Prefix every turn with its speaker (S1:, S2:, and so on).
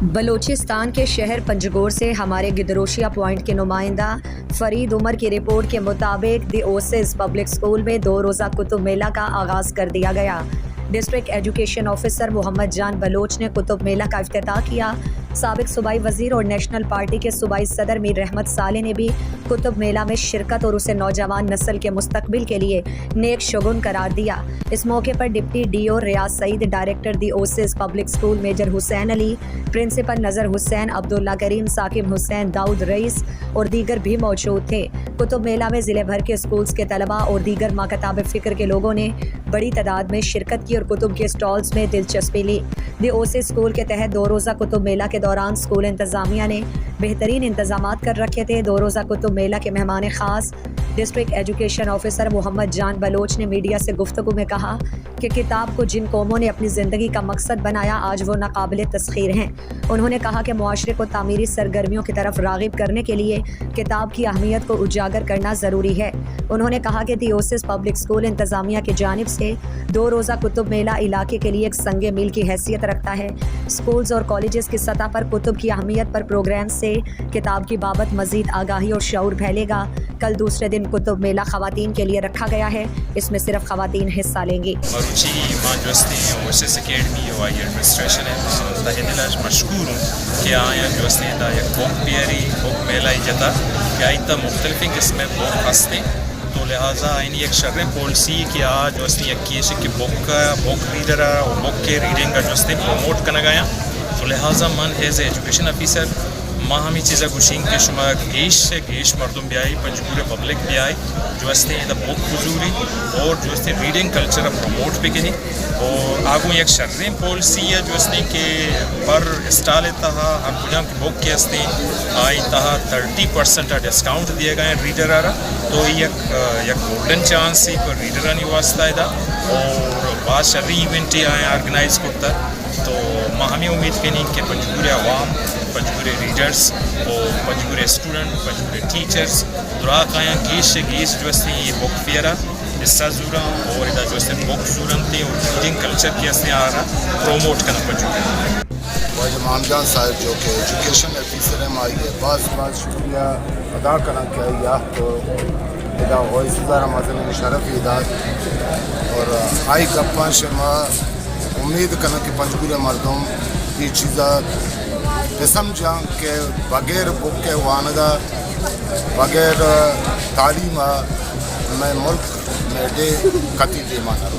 S1: बलूचिस्तान के शहर पंजगोर से हमारे गिदरोशिया पॉइंट के नुमाइंदा फरीद उमर की रिपोर्ट के मुताबिक दी ओसिस पब्लिक स्कूल में 2 रोज़ा कुतुब मेला का आगाज़ कर दिया गया। डिस्ट्रिक्ट एजुकेशन ऑफिसर मोहम्मद जान बलोच ने कुतुब मेला का इफ्तिताह किया। साबिक सूबाई वज़ीर और नेशनल पार्टी के सूबाई सदर मीर रहमत साले ने भी कुतुब मेला में शिरकत और उसे नौजवान नस्ल के मुस्तकबिल के लिए नेक शगुन करार दिया। इस मौके पर deputy DO Riaz Saeed, director the Oasis public school major Hussain Ali, principal Nazar Hussain, Abdullah Karim, Saqib Hussain, Dawood Rais और दीगर भी मौजूद थे। कुतुब मेला में ज़िले भर के स्कूल्स के तलबा और दीगर माकताब फ़िक्र के लोगों ने बड़ी तादाद में शिरकत की और कुतुब के स्टॉल्स में दिलचस्पी ली। दी ओसिस स्कूल के तहत 2 रोज़ा कुतुब मेला के दौरान स्कूल इंतज़ामिया ने बेहतरीन इंतज़ामात कर रखे थे। 2 रोज़ा कुतुब मेला के मेहमान ख़ास डिस्ट्रिक्ट एजुकेशन ऑफिसर मोहम्मद जान बलोच ने मीडिया से गुफ्तगू में कहा कि किताब को जिन कौमों ने अपनी ज़िंदगी का मकसद बनाया आज वो नाकाबिल तस्खीर हैं। उन्होंने कहा कि मुआशरे को तामीरी सरगर्मियों की तरफ राग़िब करने के लिए किताब की अहमियत को उजागर करना ज़रूरी है। उन्होंने कहा कि दी ओसिस पब्लिक स्कूल इंतज़ामिया की जानिब से 2 रोज़ा कुतुब मेला इलाके के लिए एक संगे मील की हैसियत रखता है। स्कूल्स और कॉलेजेस की सतह पर कुतुब की अहमियत पर प्रोग्राम से किताब की बाबत मज़ीद आगाही और शऊर फैलेगा। कल दूसरे दिन कुतुब मेला ख़वातीन के लिए रखा गया है। इसमें सिर्फ ख़वातीन हिस्सा लेंगी।
S2: तो लिहाजा इन एक शर्र पॉलिसी कि आज वस्ती यकीश कि बुक रीडर और बुक के रीडिंग का जो प्रमोट करना गया। तो लिहाजा मन एज एजुकेशन ऑफिसर माँ हमें चीज़ा गुशिंग के शुमा गेश मरदम भी आई, पंजगूर पब्लिक भी आई जो वस्ती द बुक हुजूरी और जो वस्ती रीडिंग कल्चर प्रमोट भी करी। और आगू एक शर्र पॉलिसी है जो वस्ती के पर स्टॉल तहा हम बुझाम की बुक के वस्ती आई तहा 30% डिस्काउंट दिए गए रीडर आ रहा। तो एक गोल्डन चांस ही पर रीडर नहीं वास्ता है और बाद शर्री इवेंट आए ऑर्गेनाइज करता। तो माँ हमें उम्मीद करी कि पंजगूर आवाम, पंजगूर रीडर्स और पंजगूर स्टूडेंट, पंजगूर टीचर्स दुराक आया गेश जो ये बुक फेयर हिस्सा जूरा और इधर जो बुक जूरनते और रीडिंग कल्चर के हंसने आ रहा प्रोमोट करना पंजगूर
S3: इमाम जान साहब जो कि एजुकेशन ऑफिसर हैं माई बहुत शुक्रिया अदा करना चाहिए। तो इदा वॉइसदार मजन शरफ इदाद और आई गप्पा शर्मा उम्मीद करना कि पंजगूर मर्दों ये चीज़ा समझा कि बगैर बुक के वानगा बगैर तालीम में मुल्क में दे कती दे माना।